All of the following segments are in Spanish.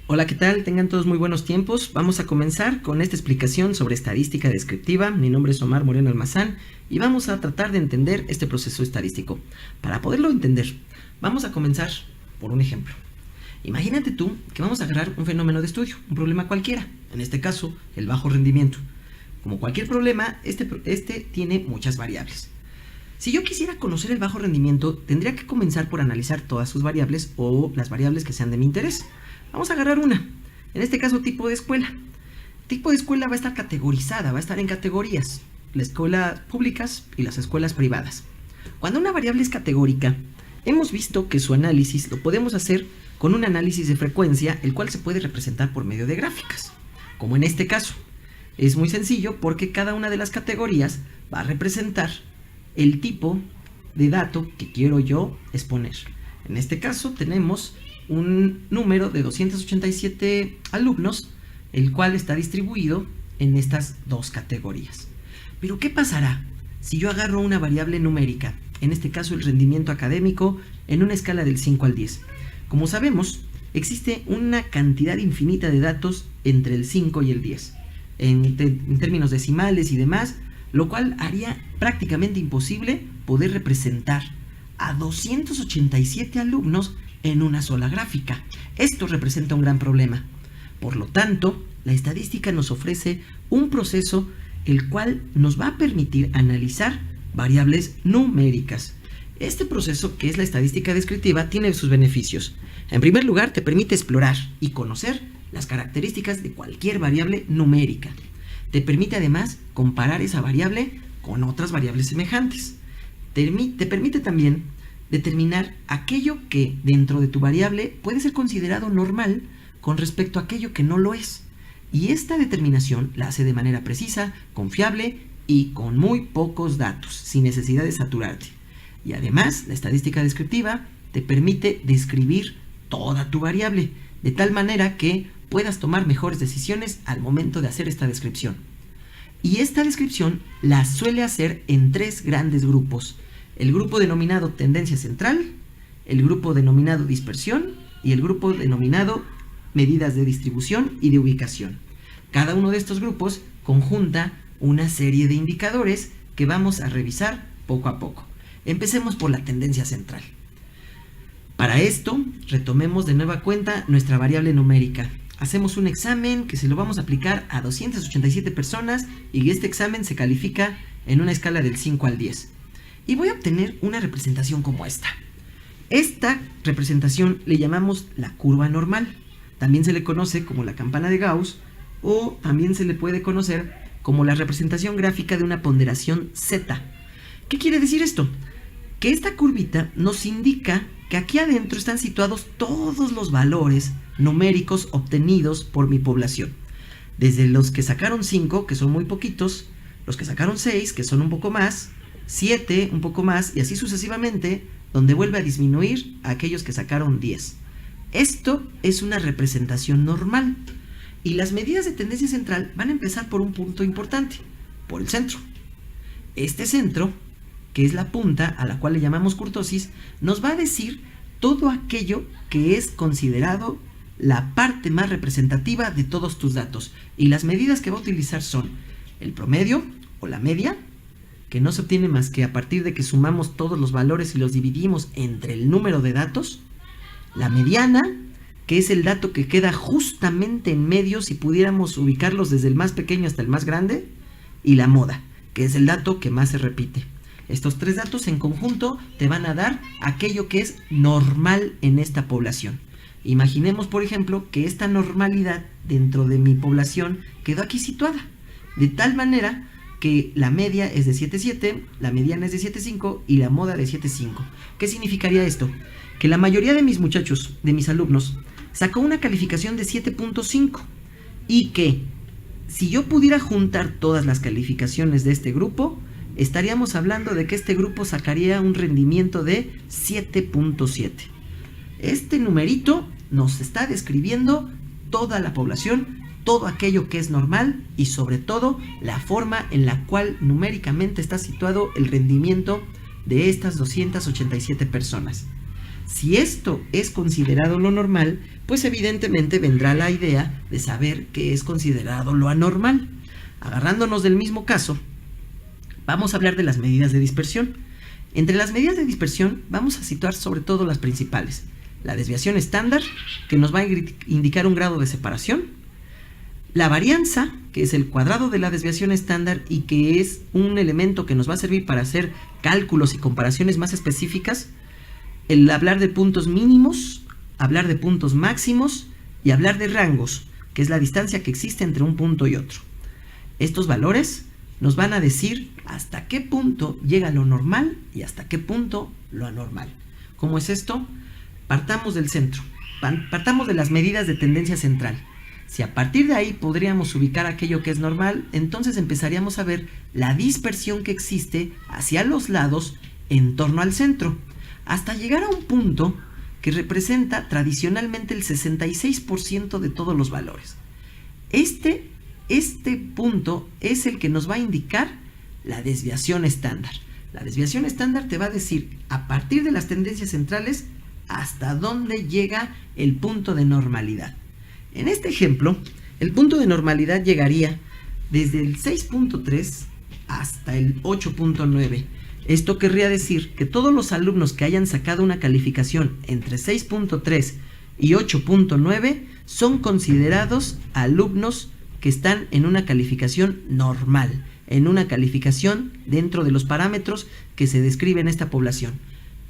Hola, ¿qué tal? Tengan todos muy buenos tiempos. Vamos a comenzar con esta explicación sobre estadística descriptiva. Mi nombre es Omar Moreno Almazán y vamos a tratar de entender este proceso estadístico. Para poderlo entender, vamos a comenzar por un ejemplo. Imagínate tú que vamos a agarrar un fenómeno de estudio, un problema cualquiera, en este caso, el bajo rendimiento. Como cualquier problema, este tiene muchas variables. Si yo quisiera conocer el bajo rendimiento, tendría que comenzar por analizar todas sus variables o las variables que sean de mi interés. Vamos a agarrar una, en este caso tipo de escuela. Tipo de escuela va a estar categorizada, va a estar en categorías, las escuelas públicas y las escuelas privadas. Cuando una variable es categórica, hemos visto que su análisis lo podemos hacer con un análisis de frecuencia, el cual se puede representar por medio de gráficas, como en este caso. Es muy sencillo porque cada una de las categorías va a representar el tipo de dato que quiero yo exponer. En este caso tenemos un número de 287 alumnos, el cual está distribuido en estas dos categorías. Pero ¿qué pasará si yo agarro una variable numérica, en este caso el rendimiento académico, en una escala del 5 al 10? Como sabemos, existe una cantidad infinita de datos entre el 5 y el 10, en términos decimales y demás, lo cual haría prácticamente imposible poder representar a 287 alumnos en una sola gráfica. Esto representa un gran problema. Por lo tanto, la estadística nos ofrece un proceso el cual nos va a permitir analizar variables numéricas. Este proceso, que es la estadística descriptiva, tiene sus beneficios. En primer lugar, te permite explorar y conocer las características de cualquier variable numérica. Te permite además comparar esa variable con otras variables semejantes. Te permite también determinar aquello que dentro de tu variable puede ser considerado normal con respecto a aquello que no lo es. Y esta determinación la hace de manera precisa, confiable y con muy pocos datos, sin necesidad de saturarte. Y además, la estadística descriptiva te permite describir toda tu variable, de tal manera que puedas tomar mejores decisiones al momento de hacer esta descripción. Y esta descripción la suele hacer en tres grandes grupos: el grupo denominado tendencia central, el grupo denominado dispersión y el grupo denominado medidas de distribución y de ubicación. Cada uno de estos grupos conjunta una serie de indicadores que vamos a revisar poco a poco. Empecemos por la tendencia central. Para esto, retomemos de nueva cuenta nuestra variable numérica. Hacemos un examen que se lo vamos a aplicar a 287 personas y este examen se califica en una escala del 5 al 10. Y voy a obtener una representación como esta. Esta representación le llamamos la curva normal. También se le conoce como la campana de Gauss, o también se le puede conocer como la representación gráfica de una ponderación Z. ¿Qué quiere decir esto? Que esta curvita nos indica que aquí adentro están situados todos los valores numéricos obtenidos por mi población. Desde los que sacaron 5, que son muy poquitos, los que sacaron 6, que son un poco más, 7, un poco más, y así sucesivamente, donde vuelve a disminuir a aquellos que sacaron 10. Esto es una representación normal. Y las medidas de tendencia central van a empezar por un punto importante, por el centro. Este centro, que es la punta a la cual le llamamos kurtosis, nos va a decir todo aquello que es considerado la parte más representativa de todos tus datos. Y las medidas que va a utilizar son el promedio o la media, que no se obtiene más que a partir de que sumamos todos los valores y los dividimos entre el número de datos; la mediana, que es el dato que queda justamente en medio si pudiéramos ubicarlos desde el más pequeño hasta el más grande; y la moda, que es el dato que más se repite. Estos tres datos en conjunto te van a dar aquello que es normal en esta población. Imaginemos, por ejemplo, que esta normalidad dentro de mi población quedó aquí situada, de tal manera que la media es de 7.7, la mediana es de 7.5 y la moda de 7.5. ¿Qué significaría esto? Que la mayoría de mis muchachos, de mis alumnos, sacó una calificación de 7.5 y que si yo pudiera juntar todas las calificaciones de este grupo, estaríamos hablando de que este grupo sacaría un rendimiento de 7.7. Este numerito nos está describiendo toda la población, todo aquello que es normal y sobre todo la forma en la cual numéricamente está situado el rendimiento de estas 287 personas. Si esto es considerado lo normal, pues evidentemente vendrá la idea de saber qué es considerado lo anormal. Agarrándonos del mismo caso, vamos a hablar de las medidas de dispersión. Entre las medidas de dispersión vamos a situar sobre todo las principales. La desviación estándar, que nos va a indicar un grado de separación. La varianza, que es el cuadrado de la desviación estándar y que es un elemento que nos va a servir para hacer cálculos y comparaciones más específicas. El hablar de puntos mínimos, hablar de puntos máximos y hablar de rangos, que es la distancia que existe entre un punto y otro. Estos valores nos van a decir hasta qué punto llega lo normal y hasta qué punto lo anormal. ¿Cómo es esto? Partamos del centro, partamos de las medidas de tendencia central. Si a partir de ahí podríamos ubicar aquello que es normal, entonces empezaríamos a ver la dispersión que existe hacia los lados en torno al centro, hasta llegar a un punto que representa tradicionalmente el 66% de todos los valores. Este punto es el que nos va a indicar la desviación estándar. La desviación estándar te va a decir, a partir de las tendencias centrales, hasta dónde llega el punto de normalidad. En este ejemplo, el punto de normalidad llegaría desde el 6.3 hasta el 8.9. Esto querría decir que todos los alumnos que hayan sacado una calificación entre 6.3 y 8.9 son considerados alumnos que están en una calificación normal, en una calificación dentro de los parámetros que se describe en esta población.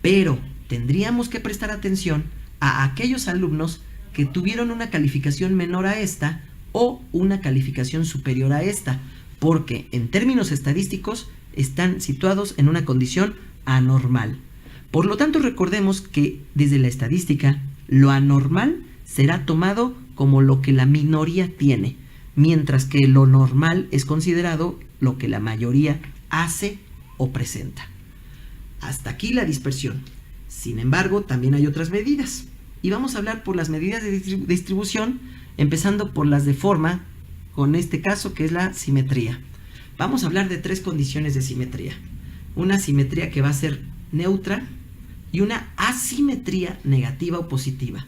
Pero tendríamos que prestar atención a aquellos alumnos que tuvieron una calificación menor a esta o una calificación superior a esta, porque en términos estadísticos están situados en una condición anormal. Por lo tanto, recordemos que desde la estadística, lo anormal será tomado como lo que la minoría tiene, mientras que lo normal es considerado lo que la mayoría hace o presenta. Hasta aquí la dispersión. Sin embargo, también hay otras medidas. Y vamos a hablar por las medidas de distribución, empezando por las de forma, con este caso que es la simetría. Vamos a hablar de tres condiciones de simetría. Una simetría que va a ser neutra y una asimetría negativa o positiva.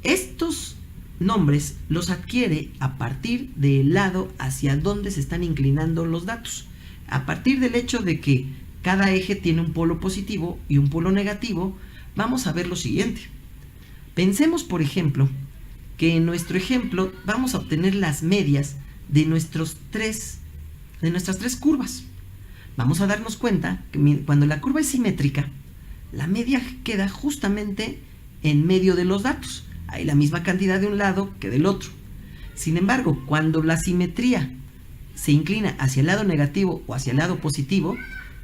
Estos nombres los adquiere a partir del lado hacia donde se están inclinando los datos. A partir del hecho de que cada eje tiene un polo positivo y un polo negativo, vamos a ver lo siguiente. Pensemos, por ejemplo, que en nuestro ejemplo vamos a obtener las medias de nuestras tres curvas. Vamos a darnos cuenta que cuando la curva es simétrica, la media queda justamente en medio de los datos. Hay la misma cantidad de un lado que del otro. Sin embargo, cuando la simetría se inclina hacia el lado negativo o hacia el lado positivo,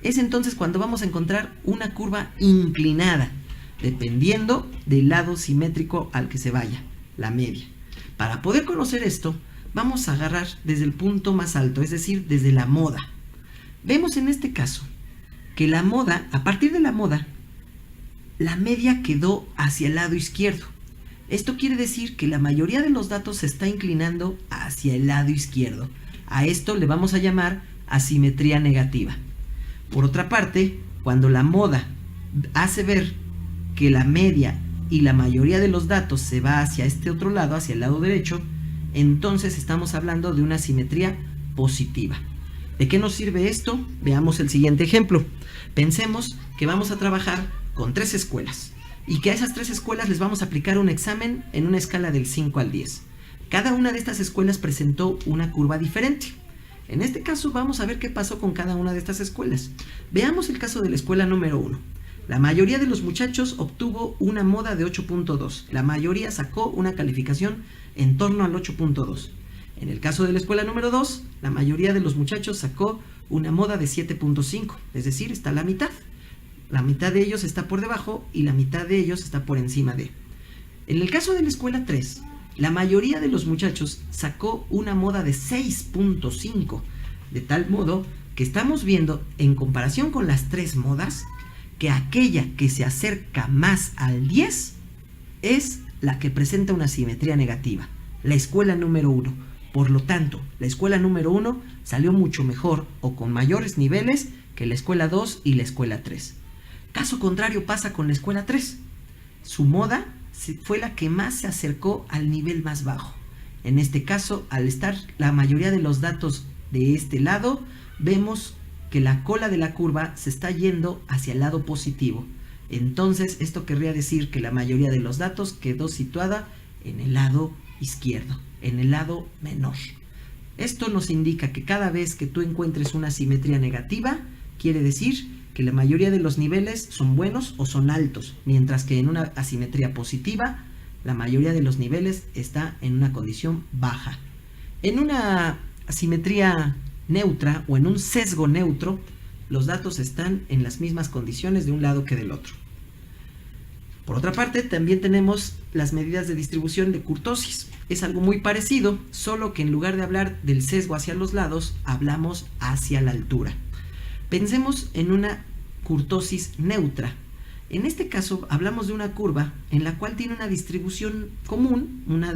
es entonces cuando vamos a encontrar una curva inclinada, dependiendo del lado simétrico al que se vaya, la media. Para poder conocer esto, vamos a agarrar desde el punto más alto, es decir, desde la moda. Vemos en este caso que la moda, a partir de la moda, la media quedó hacia el lado izquierdo. Esto quiere decir que la mayoría de los datos se está inclinando hacia el lado izquierdo. A esto le vamos a llamar asimetría negativa. Por otra parte, cuando la moda hace ver que la media y la mayoría de los datos se va hacia este otro lado, hacia el lado derecho, entonces estamos hablando de una simetría positiva. ¿De qué nos sirve esto? Veamos el siguiente ejemplo. Pensemos que vamos a trabajar con 3 escuelas y que a esas 3 escuelas les vamos a aplicar un examen en una escala del 5 al 10. Cada una de estas escuelas presentó una curva diferente. En este caso vamos a ver qué pasó con cada una de estas escuelas. Veamos el caso de la escuela número 1. La mayoría de los muchachos obtuvo una moda de 8.2. La mayoría sacó una calificación en torno al 8.2. En el caso de la escuela número 2, la mayoría de los muchachos sacó una moda de 7.5. Es decir, está la mitad. La mitad de ellos está por debajo y la mitad de ellos está por encima de. En el caso de la escuela 3, la mayoría de los muchachos sacó una moda de 6.5. De tal modo que estamos viendo, en comparación con las 3 modas, que aquella que se acerca más al 10 es la que presenta una simetría negativa, la escuela número 1. Por lo tanto, la escuela número 1 salió mucho mejor o con mayores niveles que la escuela 2 y la escuela 3. Caso contrario pasa con la escuela 3. su moda fue la que más se acercó al nivel más bajo. En este caso, al estar la mayoría de los datos de este lado, vemos que la cola de la curva se está yendo hacia el lado positivo. Entonces, esto querría decir que la mayoría de los datos quedó situada en el lado izquierdo, en el lado menor. Esto nos indica que cada vez que tú encuentres una simetría negativa, quiere decir que la mayoría de los niveles son buenos o son altos, mientras que en una asimetría positiva, la mayoría de los niveles está en una condición baja. En una asimetría neutra o en un sesgo neutro, los datos están en las mismas condiciones de un lado que del otro. Por otra parte, también tenemos las medidas de distribución de kurtosis. Es algo muy parecido, solo que en lugar de hablar del sesgo hacia los lados, hablamos hacia la altura. Pensemos en una kurtosis neutra. En este caso, hablamos de una curva en la cual tiene una distribución común, una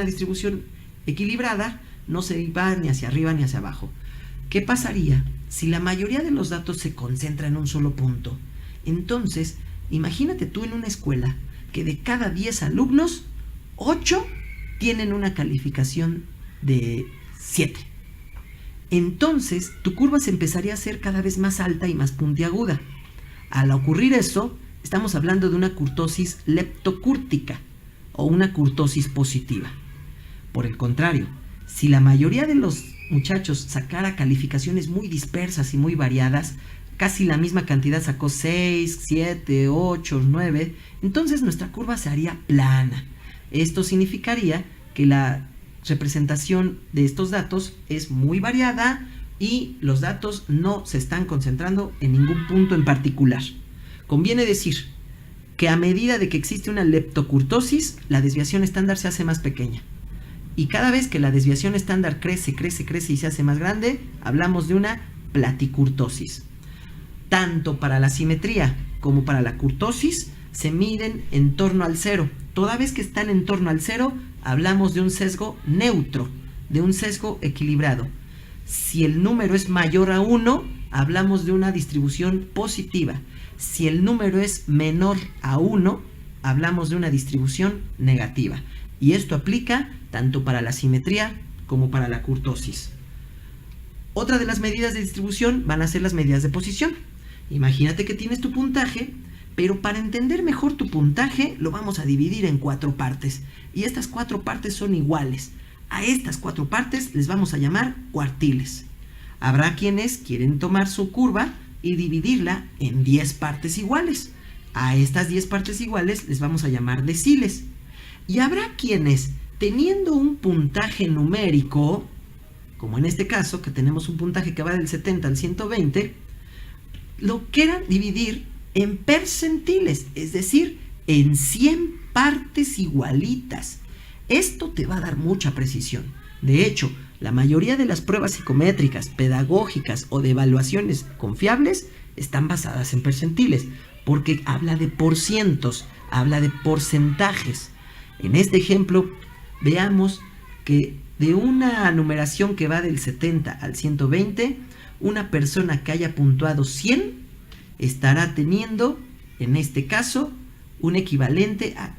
distribución equilibrada, no se va ni hacia arriba ni hacia abajo. ¿Qué pasaría si la mayoría de los datos se concentra en un solo punto? Entonces, imagínate tú en una escuela que de cada 10 alumnos, 8 tienen una calificación de 7. Entonces, tu curva se empezaría a hacer cada vez más alta y más puntiaguda. Al ocurrir eso, estamos hablando de una kurtosis leptocúrtica o una kurtosis positiva. Por el contrario, si la mayoría de los muchachos sacara calificaciones muy dispersas y muy variadas, casi la misma cantidad sacó 6, 7, 8, 9, entonces nuestra curva se haría plana. Esto significaría que la representación de estos datos es muy variada y los datos no se están concentrando en ningún punto en particular. Conviene decir que a medida de que existe una leptocurtosis, la desviación estándar se hace más pequeña. Y cada vez que la desviación estándar crece y se hace más grande, hablamos de una platicurtosis. Tanto para la simetría como para la kurtosis se miden en torno al cero. Toda vez que están en torno al cero, hablamos de un sesgo neutro, de un sesgo equilibrado. Si el número es mayor a 1, hablamos de una distribución positiva. Si el número es menor a 1, hablamos de una distribución negativa. Y esto aplica tanto para la simetría como para la kurtosis. Otra de las medidas de distribución van a ser las medidas de posición. Imagínate que tienes tu puntaje, pero para entender mejor tu puntaje lo vamos a dividir en 4 partes. Y estas 4 partes son iguales. A estas 4 partes les vamos a llamar cuartiles. Habrá quienes quieren tomar su curva y dividirla en 10 partes iguales. A estas 10 partes iguales les vamos a llamar deciles. Y habrá quienes, teniendo un puntaje numérico, como en este caso, que tenemos un puntaje que va del 70 al 120, lo quieran dividir en percentiles, es decir, en 100 partes igualitas. Esto te va a dar mucha precisión. De hecho, la mayoría de las pruebas psicométricas, pedagógicas o de evaluaciones confiables están basadas en percentiles, porque habla de porcientos, habla de porcentajes. En este ejemplo, veamos que de una numeración que va del 70 al 120, una persona que haya puntuado 100 estará teniendo, en este caso, un equivalente a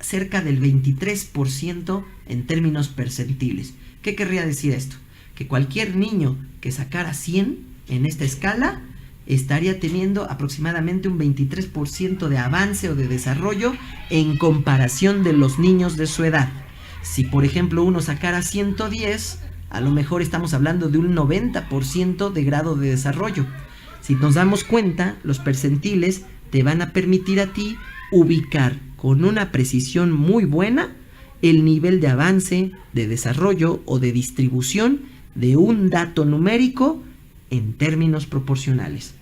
cerca del 23% en términos percentiles. ¿Qué querría decir esto? Que cualquier niño que sacara 100 en esta escala estaría teniendo aproximadamente un 23% de avance o de desarrollo en comparación de los niños de su edad. Si por ejemplo uno sacara 110, a lo mejor estamos hablando de un 90% de grado de desarrollo. Si nos damos cuenta, los percentiles te van a permitir a ti ubicar con una precisión muy buena el nivel de avance, de desarrollo o de distribución de un dato numérico en términos proporcionales.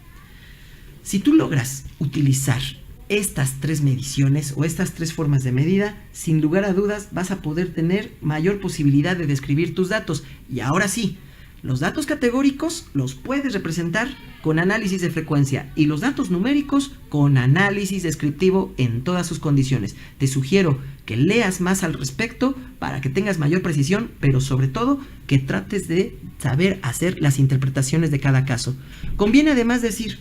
Si tú logras utilizar estas 3 mediciones o estas 3 formas de medida, sin lugar a dudas vas a poder tener mayor posibilidad de describir tus datos. Y ahora sí, los datos categóricos los puedes representar con análisis de frecuencia y los datos numéricos con análisis descriptivo en todas sus condiciones. Te sugiero que leas más al respecto para que tengas mayor precisión, pero sobre todo que trates de saber hacer las interpretaciones de cada caso. Conviene además decir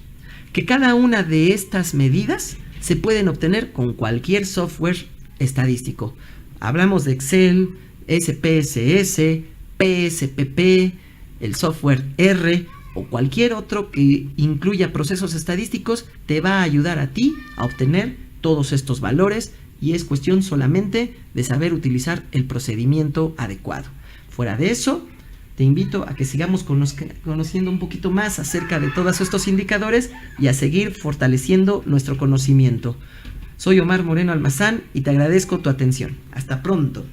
que cada una de estas medidas se pueden obtener con cualquier software estadístico. Hablamos de Excel, SPSS, PSPP, el software R o cualquier otro que incluya procesos estadísticos te va a ayudar a ti a obtener todos estos valores, y es cuestión solamente de saber utilizar el procedimiento adecuado. Fuera de eso, te invito a que sigamos conociendo un poquito más acerca de todos estos indicadores y a seguir fortaleciendo nuestro conocimiento. Soy Omar Moreno Almazán y te agradezco tu atención. Hasta pronto.